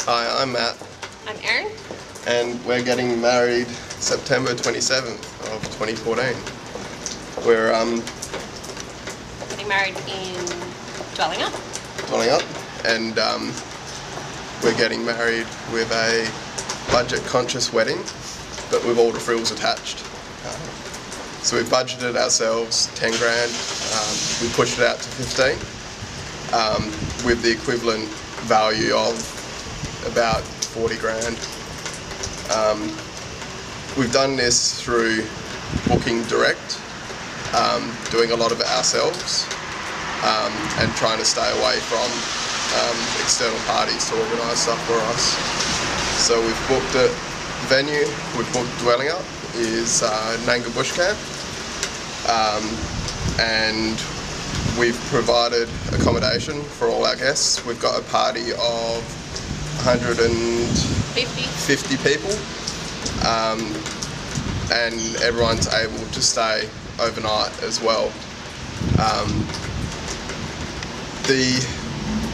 Hi, I'm Matt. I'm Erin. And we're getting married September 27th of 2014. We're Getting married in Dwellingup. And we're getting married with a budget-conscious wedding, but with all the frills attached. So we budgeted ourselves 10 grand. We pushed it out to 15, with the equivalent value of about 40 grand. We've done this through booking direct, doing a lot of it ourselves, and trying to stay away from external parties to organise stuff for us. So we've booked a venue, we've booked Dwellingup, is Nanga Bush Camp, and we've provided accommodation for all our guests. We've got a party of 150 people, and everyone's able to stay overnight as well. The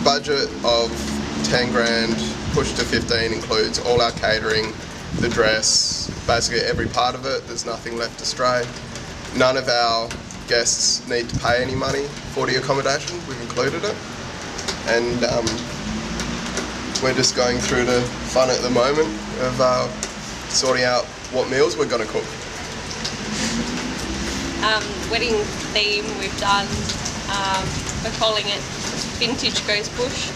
budget of 10 grand pushed to 15 includes all our catering, the dress, basically every part of it. There's nothing left astray. None of our guests need to pay any money for the accommodation. We've included it, and we're just going through the fun at the moment of sorting out what meals we're going to cook. Wedding theme we've done, we're calling it Vintage Goes Bush.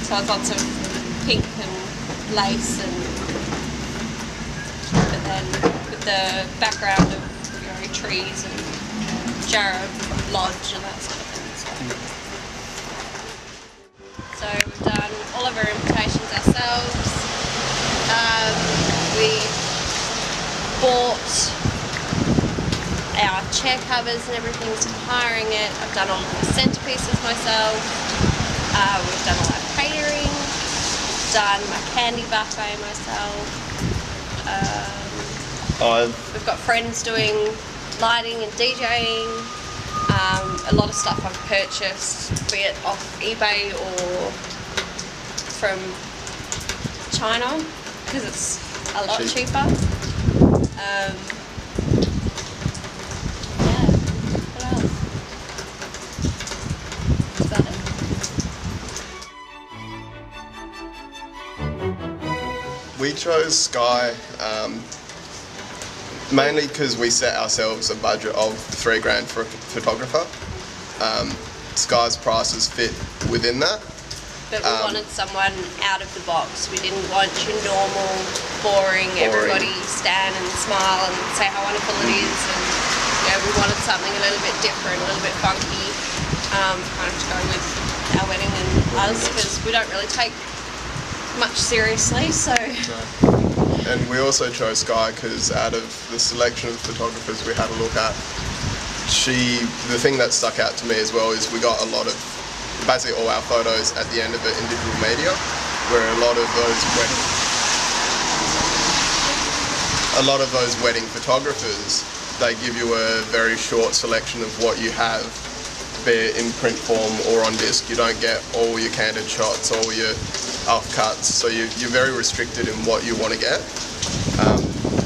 So it's lots of pink and lace, but then with the background of trees and Jarrah Lodge and that sort of thing. So we've done all of our invitations ourselves. We bought our chair covers and everything, so hiring it. I've done all of the centerpieces myself. We've done all our catering, done my candy buffet myself. We've got friends doing lighting and DJing. A lot of stuff I've purchased, be it off eBay or from China, because it's a lot cheaper. Yeah, what else? Is that it? We chose Sky mainly because we set ourselves a budget of 3 grand for a photographer. Sky's prices fit within that. But we wanted someone out of the box. We didn't want your normal, boring. Everybody stand and smile and say how wonderful it is. And we wanted something a little bit different, a little bit funky, kind of to go with our wedding and us, because we don't really take much seriously. So. And we also chose Sky because out of the selection of photographers we had a look at, the thing that stuck out to me as well is we got a lot of, basically all our photos at the end of it in digital media, where a lot of those wedding photographers, they give you a very short selection of what you have, be it in print form or on disc. You don't get all your candid shots, all your off cuts, so you're very restricted in what you want to get.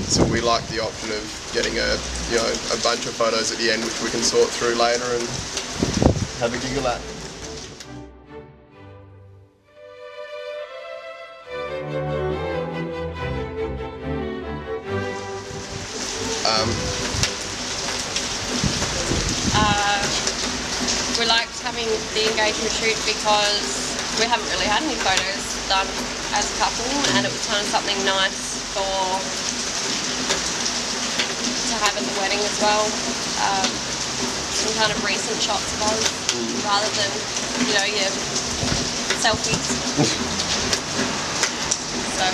So we like the option of getting a bunch of photos at the end, which we can sort through later and have a giggle at. We liked having the engagement shoot because we haven't really had any photos done as a couple, and it was kind of something nice to have at the wedding as well. Some kind of recent shots of us rather than your selfies. So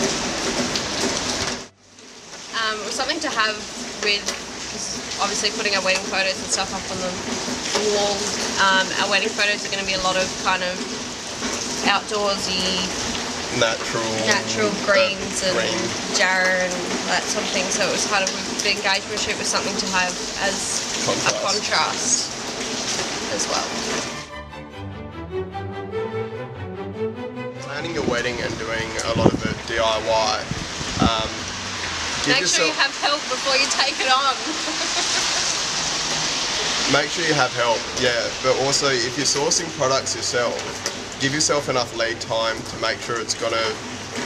it was something to have with, obviously putting our wedding photos and stuff up on the wall. Our wedding photos are going to be a lot of kind of outdoorsy, natural greens and Jarrah and that sort of thing. So it was kind of, the engagement shoot was something to have as a contrast as well. Planning your wedding and doing a lot of it DIY, Make sure you have help before you take it on. Make sure you have help, yeah, but also if you're sourcing products yourself, give yourself enough lead time to make sure it's going to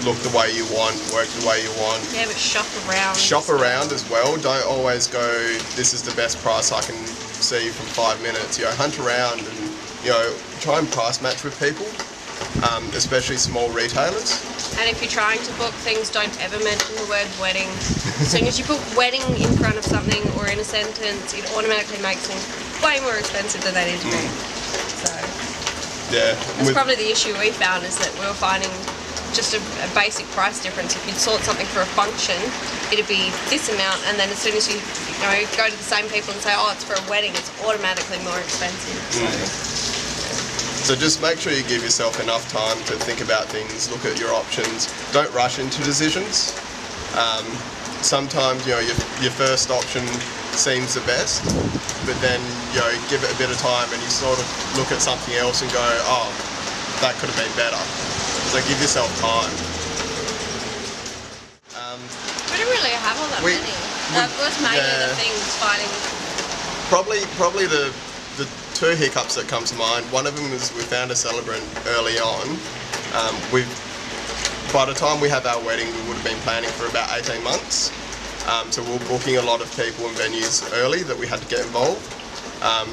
look the way you want, work the way you want. Yeah, but shop around. Shop around as well. Don't always go, this is the best price I can see from 5 minutes. Hunt around and, try and price match with people, especially small retailers. And if you're trying to book things, don't ever mention the word wedding. As soon as you put wedding in front of something or in a sentence, it automatically makes things way more expensive than they need to be. So yeah, that's probably the issue we found, is that we were finding just a basic price difference. If you'd sort something for a function, it'd be this amount, and then as soon as you go to the same people and say, oh, it's for a wedding, it's automatically more expensive. So just make sure you give yourself enough time to think about things, look at your options. Don't rush into decisions. Sometimes your first option seems the best, but then give it a bit of time and you sort of look at something else and go, oh, that could have been better. So give yourself time. We don't really have all that many. That was mainly the things finding. Probably the two hiccups that come to mind. One of them is we found a celebrant early on. By the time we had our wedding, we would have been planning for about 18 months. So we were booking a lot of people and venues early that we had to get involved.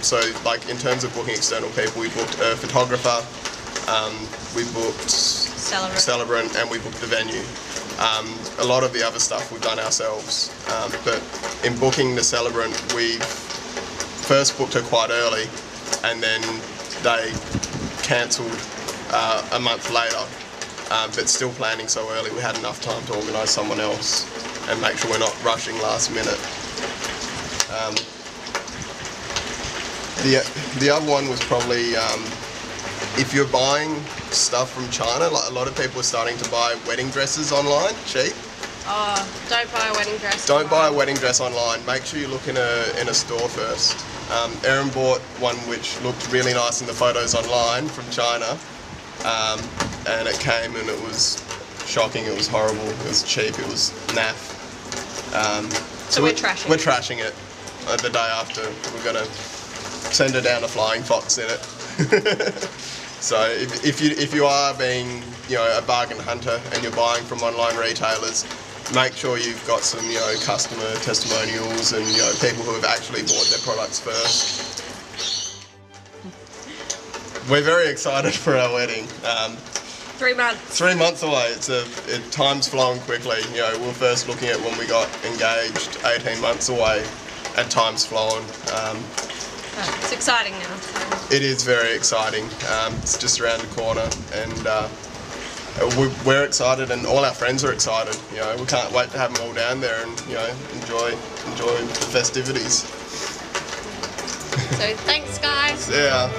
So like in terms of booking external people, we booked a photographer, we booked celebrant, and we booked the venue. A lot of the other stuff we've done ourselves, but in booking the celebrant, we first booked her quite early, and then they cancelled a month later, but still planning so early we had enough time to organise someone else and make sure we're not rushing last minute. The other one was probably if you're buying stuff from China, like a lot of people are starting to buy wedding dresses online, cheap. Oh, don't buy a wedding dress. Don't buy a wedding dress online. Make sure you look in a store first. Erin bought one which looked really nice in the photos online from China, and it came and it was shocking. It was horrible. It was cheap. It was naff. So we're trashing. We're trashing it. The day after, we're gonna send her down a flying fox in it. So if you are being a bargain hunter and you're buying from online retailers, make sure you've got some customer testimonials and people who have actually bought their products first. We're very excited for our wedding. 3 months. 3 months away. Time's flowing quickly. We're first looking at when we got engaged, 18 months away, and time's flowing. It's exciting now. So. It is very exciting. It's just around the corner, and we're excited, and all our friends are excited. We can't wait to have them all down there and enjoy the festivities. So thanks, guys. Yeah.